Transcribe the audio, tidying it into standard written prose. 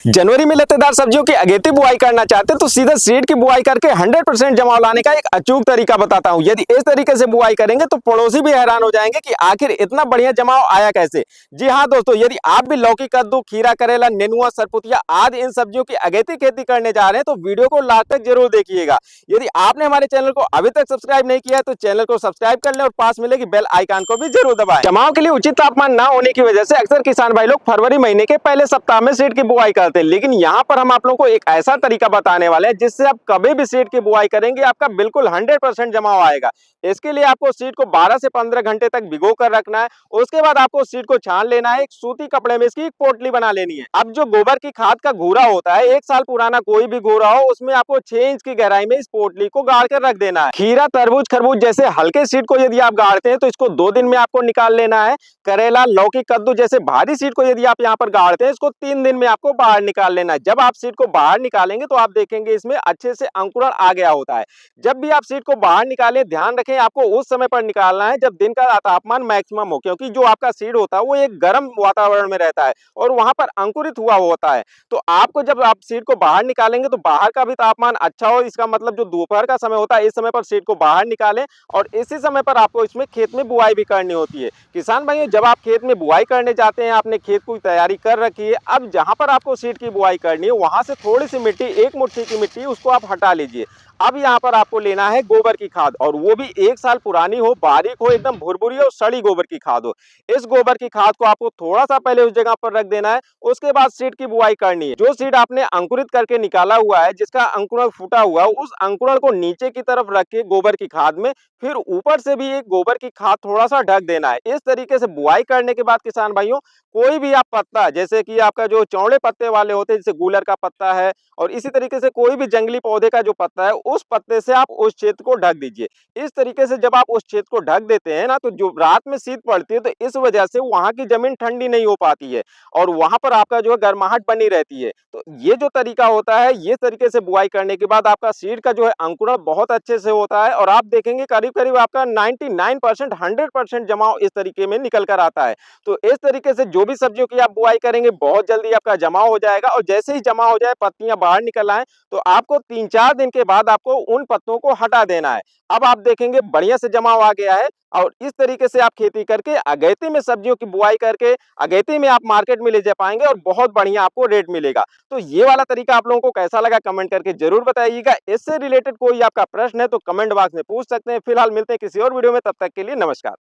जनवरी में लतेदार सब्जियों की अगेती बुआई करना चाहते हैं तो सीधा सीड की बुआई करके 100% जमाव लाने का एक अचूक तरीका बताता हूं। यदि इस तरीके से बुआई करेंगे तो पड़ोसी भी हैरान हो जाएंगे कि आखिर इतना बढ़िया जमाव आया कैसे। जी हां दोस्तों, यदि आप भी लौकी, कद्दू, खीरा, करेला, नेनुआ, सरपुतिया आदि इन सब्जियों की अगेती खेती करने जा रहे हैं तो वीडियो को लास्ट तक जरूर देखिएगा। यदि आपने हमारे चैनल को अभी तक सब्सक्राइब नहीं किया है तो चैनल को सब्सक्राइब कर लें और पास मिलेगी बेल आइकन को भी जरूर दबाएं। जमाव के लिए उचित तापमान न होने की वजह से अक्सर किसान भाई लोग फरवरी महीने के पहले सप्ताह में सीड की बुआई करते हैं, लेकिन यहाँ पर हम आप लोगों को एक ऐसा तरीका बताने वाले हैं जिससे आप कभी भी सीड की बुआई करेंगे आपका बिल्कुल 100% जमाव आएगा। इसके लिए आपको सीड को 12 से 15 घंटे तक भिगो कर रखना है। उसके बाद आपको सीड को छान लेना है, एक सूती कपड़े में इसकी एक पोटली बना लेनी है। अब जो गोबर की खाद का घूरा होता है, 1 साल पुराना कोई भी घूरा हो, उसमें आपको 6 इंच की गहराई में इस पोटली को गाड़ कर रख देना है। खीरा, तरबूज, खरबूज जैसे हल्के सीड को यदि आप गाड़ते हैं तो इसको 2 दिन में आपको निकाल लेना है। करेला, लौकी, कद्दू जैसे भारी सीड को यदि आप यहाँ पर गाड़ते हैं इसको 3 दिन में आपको बाहर निकाल लेना है। जब आप सीड को बाहर निकालेंगे तो आप देखेंगे इसमें अच्छे से अंकुरण आ गया होता है। जब भी आप सीड को बाहर निकालें ध्यान रखें आपको उस समय पर निकालना है जब दिन का तापमान मैक्सिमम हो, क्योंकि जो आपका सीड होता है वो एक गर्म वातावरण में रहता है और वहां पर अंकुरित हुआ होता है। तो आपको जब आप सीड को बाहर निकालेंगे तो बाहर का भी तापमान अच्छा हो, इसका मतलब जो दोपहर का समय होता है इस समय पर सीड को बाहर निकालें और इसी समय पर आपको इसमें खेत में बुआई भी करनी होती है। किसान भाइयों, जब आप खेत में बुआई करने जाते हैं आपने खेत की तैयारी कर रखी है, अब जहां पर आपको सीड की बुआई करनी है वहां से थोड़ी सी मिट्टी, 1 मुट्ठी की मिट्टी उसको आप हटा लीजिए। अब यहाँ पर आपको लेना है गोबर की खाद, और वो भी 1 साल पुरानी हो, बारीक हो, एकदम भुरभुरी और सड़ी गोबर की खाद हो। इस गोबर की खाद को आपको थोड़ा सा पहले उस जगह पर रख देना है। उसके बाद सीड की बुआई करनी है। जो सीड आपने अंकुरित करके निकाला हुआ है, जिसका अंकुरण फूटा हुआ है, उस अंकुरण को नीचे की तरफ रख के गोबर की खाद में फिर ऊपर से भी एक गोबर की खाद थोड़ा सा ढक देना है। इस तरीके से बुआई करने के बाद किसान भाइयों, कोई भी आप पत्ता, जैसे कि आपका जो चौड़े पत्ते वाले होते हैं जैसे गूलर का पत्ता है, और इसी तरीके से कोई भी जंगली पौधे का जो पत्ता है उस पत्ते से आप उस क्षेत्र को ढक दीजिए। इस तरीके से जब आप उस क्षेत्र को ढक देते हैं ना, तो जो रात में शीत पड़ती है तो इस वजह से वहां की जमीन ठंडी नहीं हो पाती है और वहां पर आपका जो है गर्माहट बनी रहती है। तो ये जो तरीका होता है, ये तरीके से बुआई करने के बाद आपका सीड का जो है अंकुरण बहुत अच्छे से होता है और आप देखेंगे करीब करीब आपका 99% 100% जमाव इस तरीके में निकल कर आता है। तो इस तरीके से जो भी सब्जियों की आप बुआई करेंगे बहुत जल्दी आपका जमाव हो जाएगा, और जैसे ही जमा हो जाए, पत्तियां बाहर निकल आए, तो आपको 3-4 दिन के बाद आपको उन पत्तों को हटा देना है। अब आप देखेंगे बढ़िया से जमाव आ गया है, और इस तरीके से आप खेती करके अगेती में सब्जियों की बुआई करके अगेती में आप मार्केट में ले जा पाएंगे और बहुत बढ़िया आपको रेट मिलेगा। तो ये वाला तरीका आप लोगों को कैसा लगा कमेंट करके जरूर बताइएगा। इससे रिलेटेड कोई आपका प्रश्न है तो कमेंट बॉक्स में पूछ सकते हैं। फिलहाल मिलते हैं किसी और वीडियो में, तब तक के लिए नमस्कार।